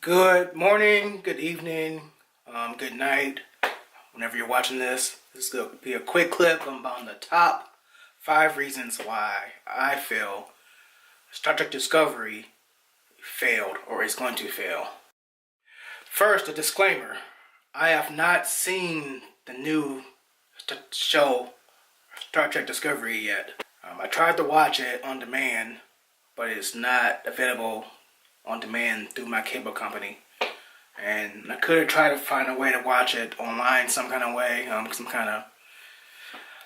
Good morning, good evening, good night. Whenever you're watching this, this is going to be a quick clip about the top 5 reasons why I feel Star Trek Discovery failed or is going to fail. First, a disclaimer. I have not seen the new show Star Trek Discovery yet. I tried to watch it on demand, but it's not available on demand through my cable company, and I could try to find a way to watch it online some kind of way, some kind of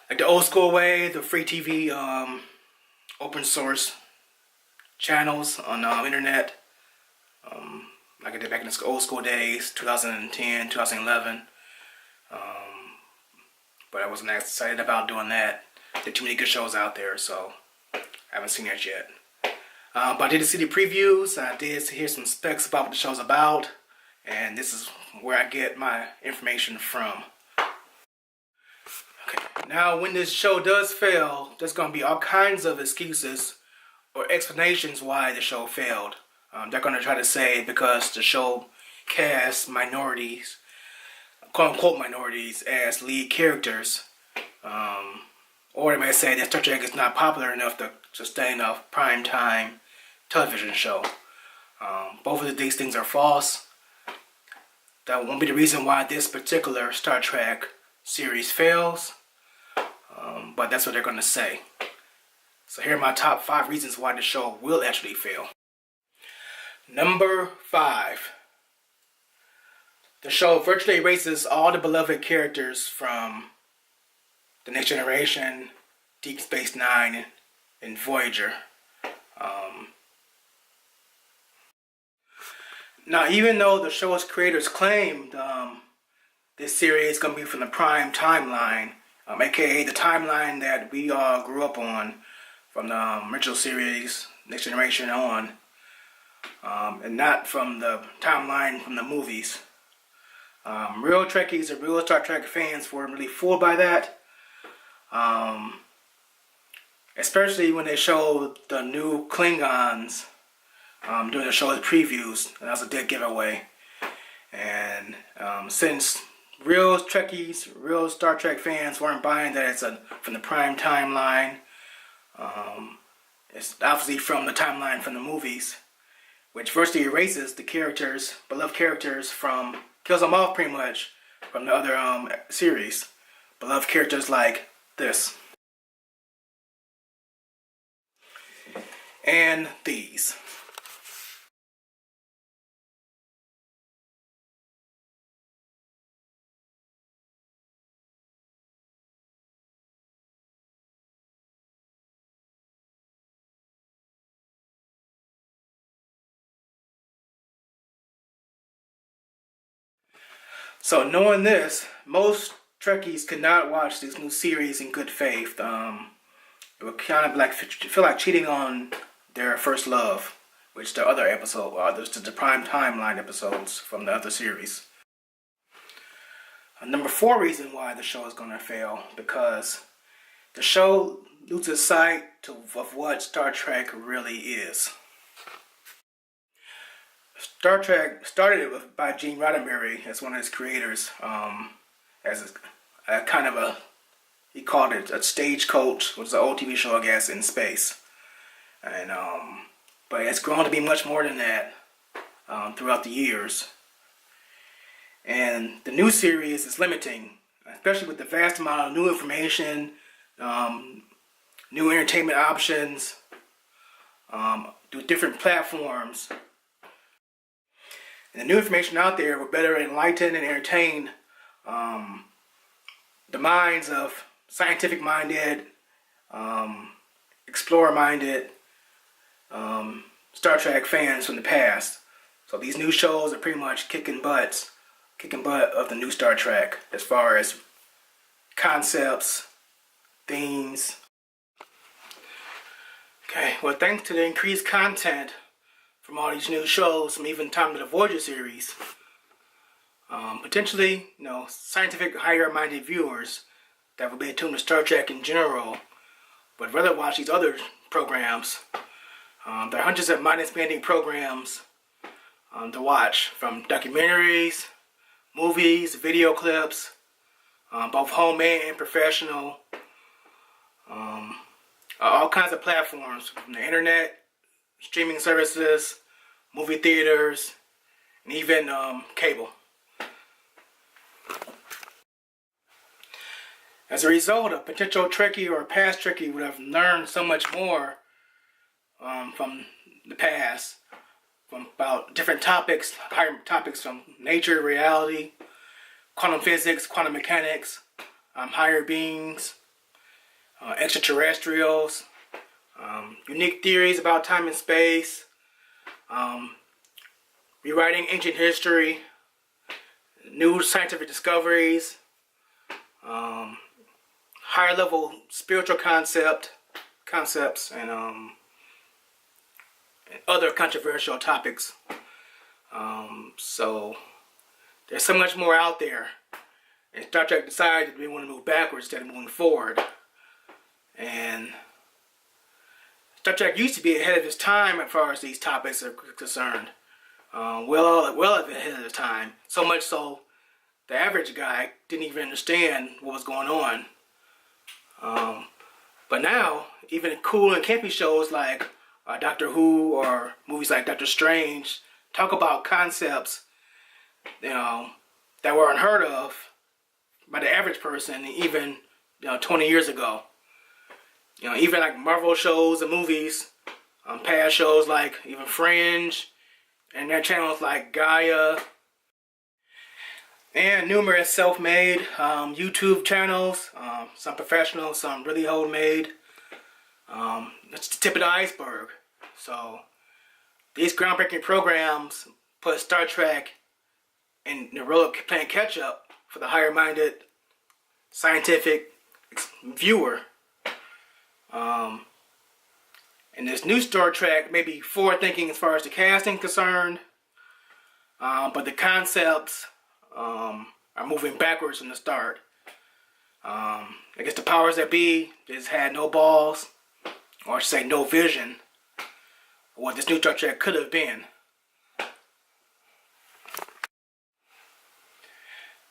like the old school way, the free TV, open source channels on internet, like I did back in the old school days, 2010, 2011. But I wasn't excited about doing that. There are too many good shows out there, so I haven't seen it yet. But I did see the previews. I did hear some specs about what the show's about, and this is where I get my information from. Okay, now when this show does fail, there's going to be all kinds of excuses or explanations why the show failed. They're going to try to say because the show casts minorities, quote-unquote minorities, as lead characters. Or they may say that Star Trek is not popular enough to sustain a prime-time television show. Both of these things are false. That won't be the reason why this particular Star Trek series fails, but that's what they're going to say. So here are my top 5 reasons why the show will actually fail. Number 5. The show virtually erases all the beloved characters from The Next Generation, Deep Space Nine, and Voyager. Now, even though the show's creators claimed this series is going to be from the Prime timeline, aka the timeline that we all grew up on from the original series, Next Generation on, and not from the timeline from the movies. Real Trekkies or real Star Trek fans weren't really fooled by that. Especially when they showed the new Klingons during the show's previews. And that was a dead giveaway. And since real Trekkies, real Star Trek fans weren't buying that it's from the Prime timeline, it's obviously from the timeline from the movies, which virtually erases the characters, beloved characters from, kills them off pretty much from the other series. Beloved characters like this. And these. So knowing this, most Trekkies could not watch this new series in good faith. It would kind of like feel like cheating on their first love, which the other episode, the Prime timeline episodes from the other series. Number 4 reason why the show is going to fail, because the show loses sight of what Star Trek really is. Star Trek started by Gene Roddenberry as one of his creators, as a kind of a, he called it a stagecoach, which is an old TV show, I guess, in space. And but it's grown to be much more than that throughout the years. And the new series is limiting, especially with the vast amount of new information, new entertainment options, through different platforms. And the new information out there will better enlighten and entertain the minds of scientific-minded, explorer-minded Star Trek fans from the past. So these new shows are pretty much kicking butt of the new Star Trek as far as concepts, themes. Okay, well, thanks to the increased content from all these new shows, from even time to the Voyager series, potentially, scientific, higher-minded viewers that will be attuned to Star Trek in general, but rather watch these other programs. There are hundreds of mind-expanding programs to watch, from documentaries, movies, video clips, both homemade and professional, all kinds of platforms, from the internet, streaming services, movie theaters, and even cable. As a result, a potential Trekkie or a past Trekkie would have learned so much more from the past, from about different topics, higher topics from nature, reality, quantum physics, quantum mechanics, higher beings, extraterrestrials, unique theories about time and space, rewriting ancient history, new scientific discoveries, higher level spiritual concepts, and other controversial topics. So there's so much more out there. And Star Trek decided that we want to move backwards instead of moving forward. And Star Trek used to be ahead of its time as far as these topics are concerned. Well ahead of its time. So much so, the average guy didn't even understand what was going on. But now, even cool and campy shows like Doctor Who or movies like Doctor Strange talk about concepts, that were unheard of by the average person even 20 years ago. Even like Marvel shows and movies, past shows like even Fringe, and their channels like Gaia, and numerous self-made YouTube channels, some professional, some really homemade. That's the tip of the iceberg. So these groundbreaking programs put Star Trek in the role of playing catch-up for the higher-minded scientific viewer. And this new Star Trek may be forward-thinking as far as the casting is concerned, but the concepts are moving backwards from the start. I guess the powers that be just had no balls, or I should say no vision, of what this new Star Trek could have been.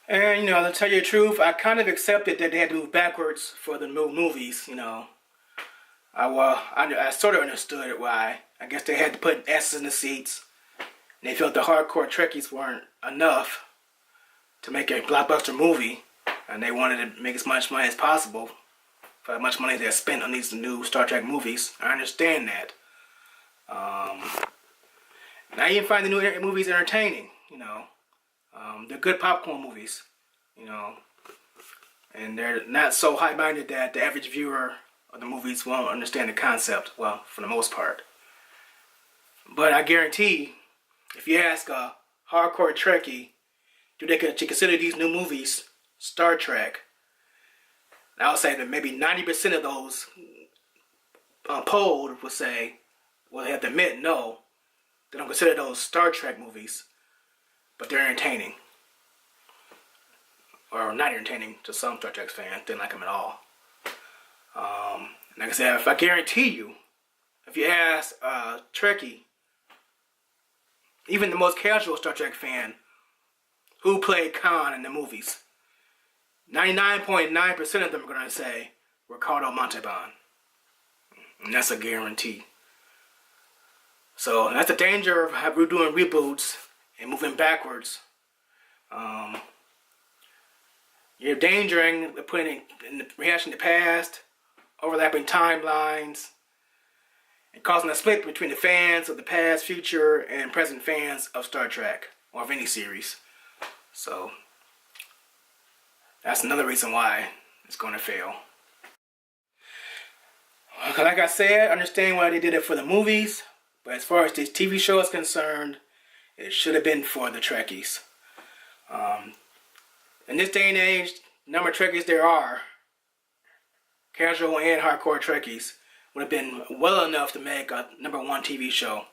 And to tell you the truth, I kind of accepted that they had to move backwards for the new movies. I sort of understood why. I guess they had to put S's in the seats. And they felt the hardcore Trekkies weren't enough to make a blockbuster movie, and they wanted to make as much money as possible for how much money they spent on these new Star Trek movies. I understand that. And I even find the new movies entertaining. They're good popcorn movies. And they're not so high-minded that the average viewer of the movies won't understand the concept, well, for the most part. But I guarantee, if you ask a hardcore Trekkie, do they consider these new movies Star Trek? I would say that maybe 90% of those polled would say, well, they have to admit, no, they don't consider those Star Trek movies, but they're entertaining. Or not entertaining to some Star Trek fans, didn't like them at all. Like I said, if I guarantee you, if you ask a Trekkie, even the most casual Star Trek fan, who played Khan in the movies, 99.9% of them are going to say Ricardo Montalban. And that's a guarantee. So that's the danger of doing reboots and moving backwards. You're endangering putting in the rehashing the past, overlapping timelines, and causing a split between the fans of the past, future, and present fans of Star Trek, or of any series. So that's another reason why it's going to fail. Like I said, I understand why they did it for the movies, but as far as this TV show is concerned, it should have been for the Trekkies. In this day and age, the number of Trekkies there are, casual and hardcore Trekkies, would have been well enough to make a #1 TV show.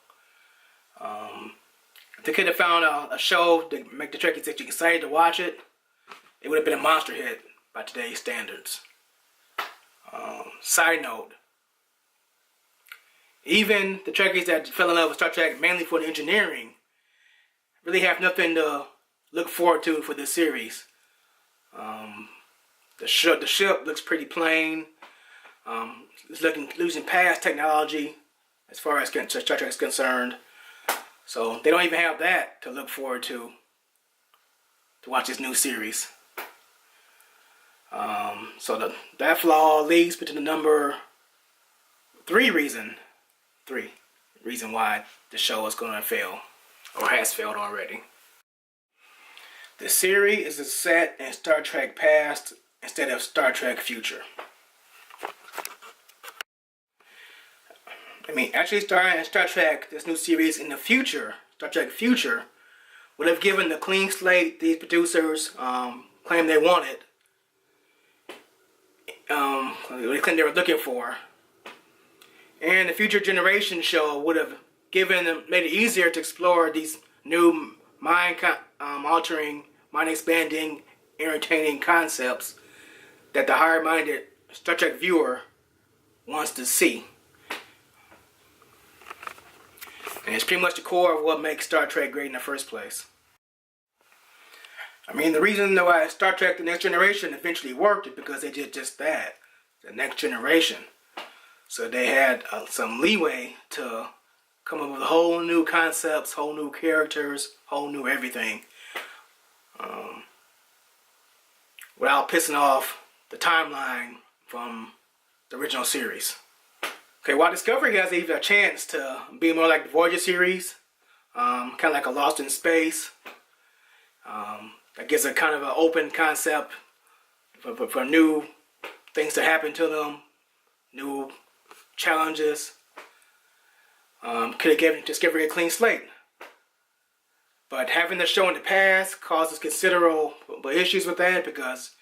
If they could have found a show to make the Trekkies actually excited to watch it, it would have been a monster hit by today's standards. Side note, even the Trekkies that fell in love with Star Trek mainly for the engineering really have nothing to look forward to for this series. The ship looks pretty plain. It's losing past technology as far as Star Trek is concerned. So they don't even have that to look forward to watch this new series. So that flaw leads me to the number three reason why the show is going to fail, or has failed already. The series is set in Star Trek past instead of Star Trek future. I mean, actually starting in Star Trek, this new series in the future, Star Trek Future, would have given the clean slate these producers claimed they wanted. They claimed they were looking for. And the Future Generation show would have made it easier to explore these new mind-altering, mind-expanding, entertaining concepts that the higher-minded Star Trek viewer wants to see. And it's pretty much the core of what makes Star Trek great in the first place. I mean, the reason why Star Trek The Next Generation eventually worked is because they did just that, the next generation. So they had some leeway to come up with whole new concepts, whole new characters, whole new everything, without pissing off the timeline from the original series. Okay, while Discovery has even a chance to be more like the Voyager series, kind of like a Lost in Space, that gives a kind of an open concept for new things to happen to them, new challenges. Could have given Discovery a clean slate. But having the show in the past causes considerable issues with that because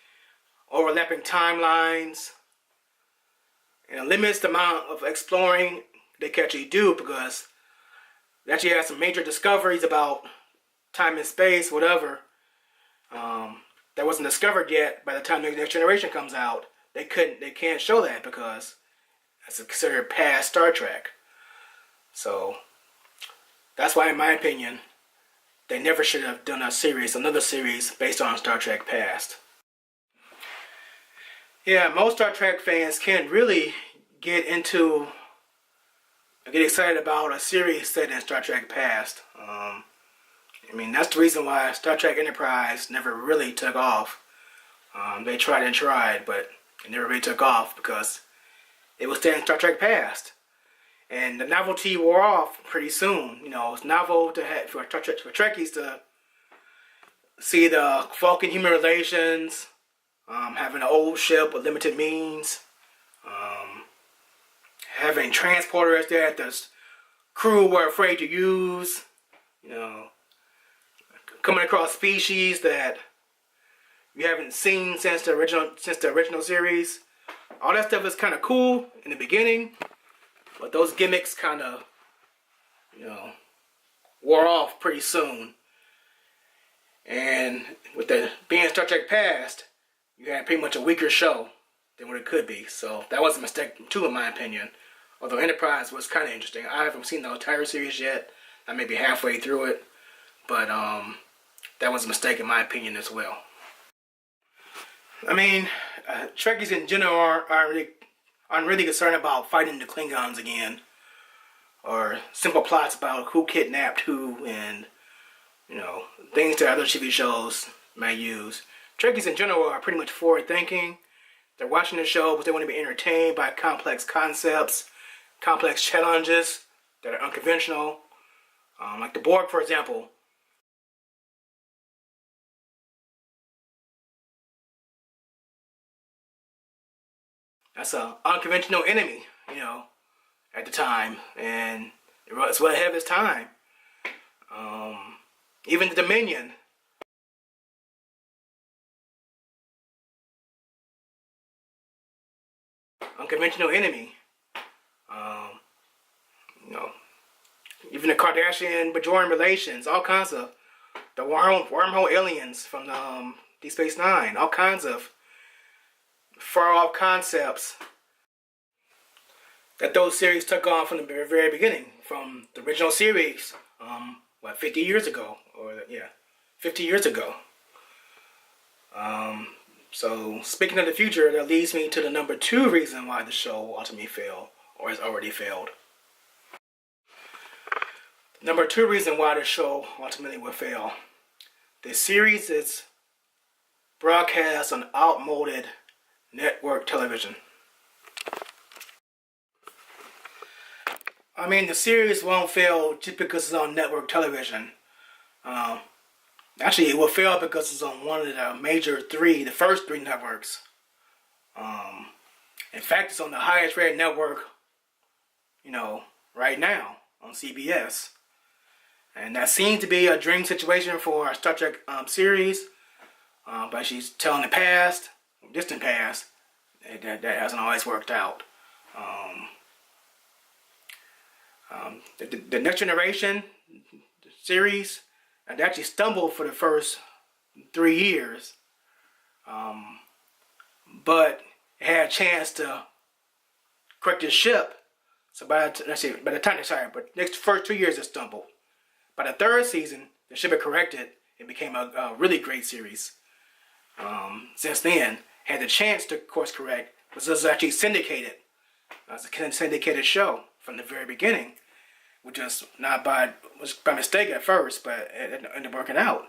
overlapping timelines, and it limits the amount of exploring they can actually do because they actually have some major discoveries about time and space, whatever, that wasn't discovered yet by the time the Next Generation comes out. They can't show that because it's considered past Star Trek. So that's why, in my opinion, they never should have done another series based on Star Trek past. Yeah, most Star Trek fans can't really get excited about a series set in Star Trek past. I mean, that's the reason why Star Trek Enterprise never really took off. They tried and tried, but it never really took off because it was set in Star Trek past. And the novelty wore off pretty soon. You know, it's novel for Trekkies to see the Vulcan-human relations, having an old ship with limited means, having transporters that the crew were afraid to use, you know, coming across species that you haven't seen since the original series. All that stuff is kind of cool in the beginning, but those gimmicks kind of, you know, wore off pretty soon. And with the being Star Trek past, you had pretty much a weaker show than what it could be. So that was a mistake too, in my opinion. Although Enterprise was kind of interesting. I haven't seen the entire series yet. I may be halfway through it, but that was a mistake in my opinion as well. I mean, Trekkies in general aren't really concerned about fighting the Klingons again, or simple plots about who kidnapped who, and you know, things that other TV shows may use. Trekkies in general are pretty much forward-thinking. They're watching the show because they want to be entertained by complex concepts, complex challenges that are unconventional. Like the Borg, for example. That's an unconventional enemy, you know, at the time. And it's well ahead of its time. Even the Dominion. Unconventional enemy. You know, even the Kardashian-Bajoran relations, all kinds of the wormhole aliens from the Deep Space Nine, all kinds of far-off concepts that those series took on from the very beginning, from the original series, 50 years ago, 50 years ago. So speaking of the future, that leads me to the number 2 reason why the show ultimately failed, or has already failed. Number 2 reason why the show ultimately will fail. The series is broadcast on outmoded network television. I mean, the series won't fail just because it's on network television. Actually, it will fail because it's on one of the major 3, the first 3 networks. In fact, it's on the highest rated network, right now on CBS. And that seems to be a dream situation for a Star Trek series. But she's telling the past, distant past, that hasn't always worked out. The Next Generation series, they actually stumbled for the first 3 years, but it had a chance to correct the ship. So next first 2 years it stumbled. By the 3rd season, the ship had corrected and became a really great series. Since then, had the chance to course correct, but this was actually syndicated. It was a syndicated show from the very beginning, which was by mistake at first, but it ended up working out.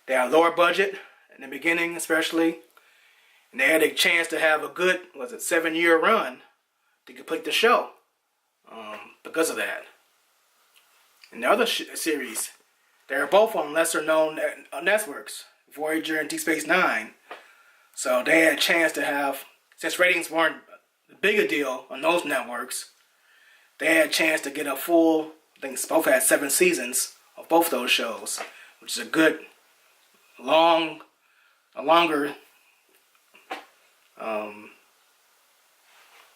They had a lower budget in the beginning, especially, and they had a chance to have a good 7-year run to complete the show because of that. And the other series, they are both on lesser known networks, Voyager and Deep Space Nine. So they had a chance to have, since ratings weren't a bigger deal on those networks, they had a chance to get a full, I think both had 7 seasons of both those shows, which is a good, longer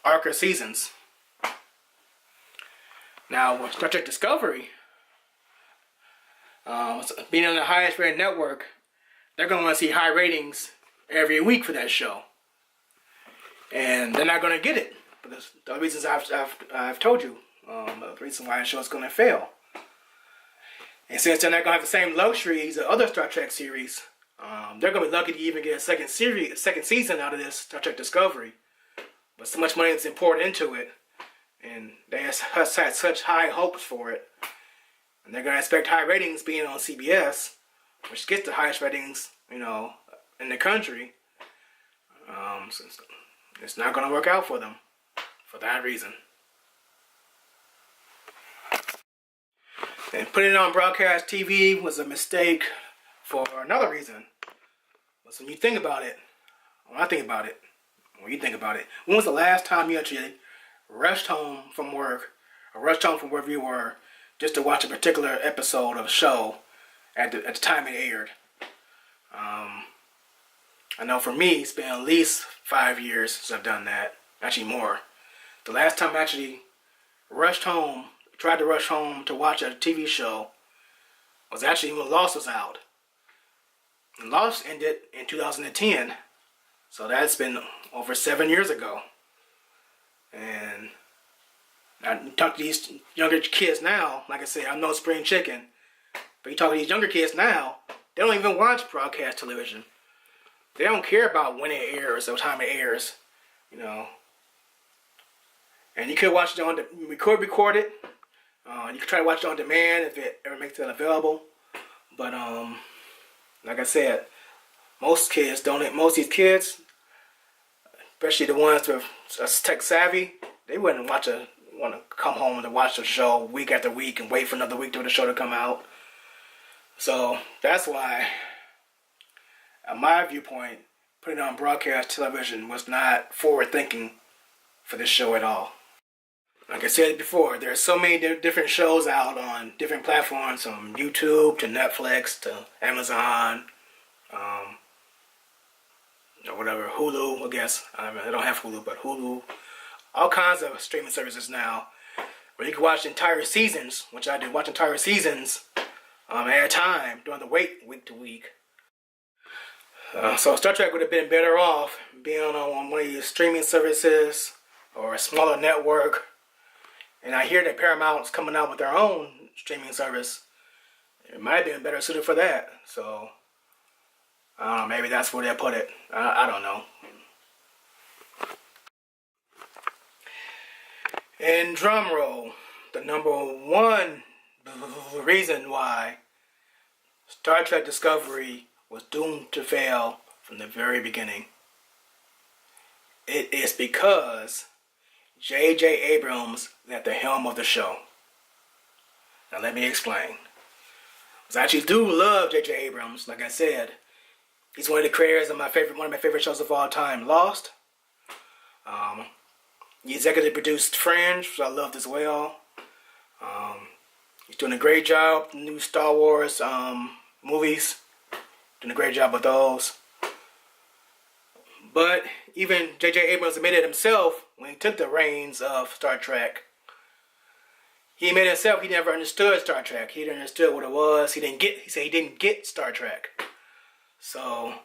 arc of seasons. Now with Star Trek Discovery, being on the highest rated network, they're going to want to see high ratings every week for that show. And they're not going to get it. For the reasons I've told you. The reason why the show is going to fail. And since they're not going to have the same luxuries of other Star Trek series, they're going to be lucky to even get a second season out of this Star Trek Discovery. But so much money is poured into it. And they have had such high hopes for it. And they're going to expect high ratings being on CBS, which gets the highest ratings, in the country. So it's not going to work out for them for that reason. And putting it on broadcast TV was a mistake for another reason. So when you think about it, when you think about it, when was the last time you actually rushed home from work, or rushed home from wherever you were, just to watch a particular episode of a show at the time it aired? I know for me, it's been at least 5 years since I've done that. Actually more. The last time I actually tried to rush home to watch a TV show was actually when Lost was out. And Lost ended in 2010. So that's been over 7 years ago. And I talk to these younger kids now, like I said, I'm no spring chicken. But you talk to these younger kids now, they don't even watch broadcast television. They don't care about when it airs or time it airs, And you could watch it record it. You could try to watch it on demand if it ever makes it available. But like I said, most of these kids, especially the ones with tech savvy, they wouldn't want to come home and watch the show week after week and wait for another week for the show to come out. So that's why, in my viewpoint, putting it on broadcast television was not forward thinking for this show at all. Like I said before, there are so many different shows out on different platforms, from YouTube to Netflix to Amazon, or whatever, Hulu, I guess. I don't have Hulu, but Hulu. All kinds of streaming services now where you can watch entire seasons, which I did watch entire seasons at a time during the wait week to week. So Star Trek would have been better off being on one of these streaming services or a smaller network. And I hear that Paramount's coming out with their own streaming service. It might have been better suited for that. So, I don't know, maybe that's where they put it. I don't know. And drum roll, the number one reason why Star Trek Discovery was doomed to fail from the very beginning. It is because J.J. Abrams is at the helm of the show. Now let me explain. I actually do love J.J. Abrams. Like I said, he's one of the creators of one of my favorite shows of all time, Lost. He executive produced Fringe, which I loved as well. He's doing a great job with the new Star Wars movies. Doing a great job with those. But even J.J. Abrams admitted himself when he took the reins of Star Trek. He admitted himself he never understood Star Trek. He didn't understood what it was. He said he didn't get Star Trek. So,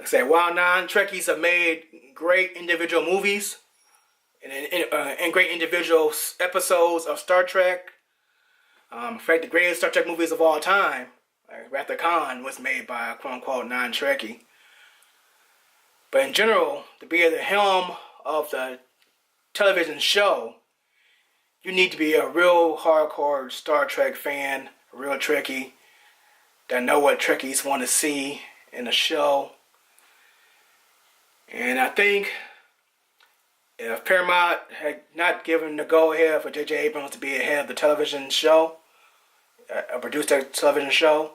I say while non-Trekkies have made great individual movies and great individual episodes of Star Trek. In fact, the greatest Star Trek movies of all time, like Wrath of Khan, was made by a quote-unquote non-Trekkie. But in general, to be at the helm of the television show, you need to be a real hardcore Star Trek fan, a real Trekkie, that know what Trekkies want to see in the show. And I think if Paramount had not given the go-ahead for J.J. Abrams to be ahead of the television show, produce that television show,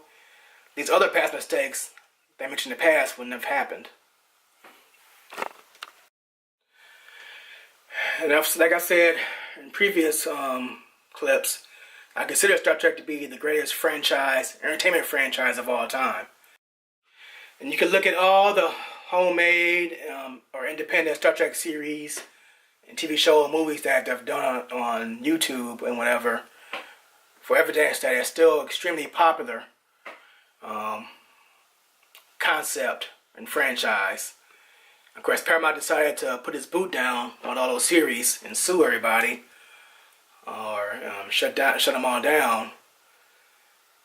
these other past mistakes that I mentioned in the past wouldn't have happened. And like I said in previous clips, I consider Star Trek to be the greatest entertainment franchise of all time. And you can look at all the homemade or independent Star Trek series and TV show and movies that they've done on YouTube and whatever for evidence that it's still extremely popular concept and franchise. Of course, Paramount decided to put its boot down on all those series and sue everybody or shut them all down.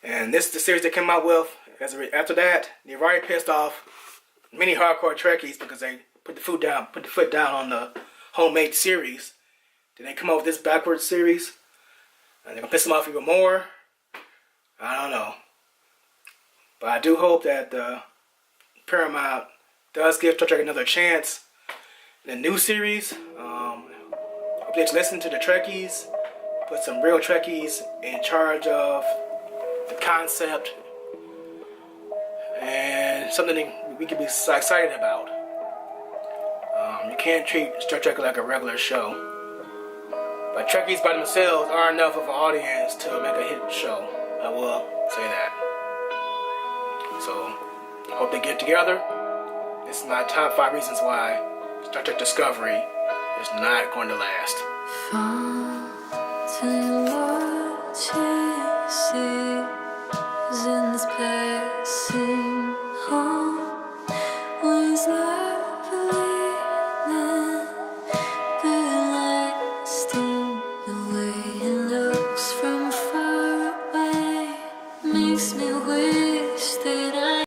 And this is the series they came out with. After that, they've already pissed off many hardcore Trekkies because they put the foot down on the homemade series. Then they come out with this backwards series, and they're gonna piss them off even more. I don't know, but I do hope that Paramount does give Star Trek another chance in the new series. Hope they listen to the Trekkies, put some real Trekkies in charge of the concept, and something we can be excited about. You can't treat Star Trek like a regular show. But Trekkies by themselves aren't enough of an audience to make a hit show. I will say that. So, I hope they get together. This is my top 5 reasons why Star Trek Discovery is not going to last. In this passing home was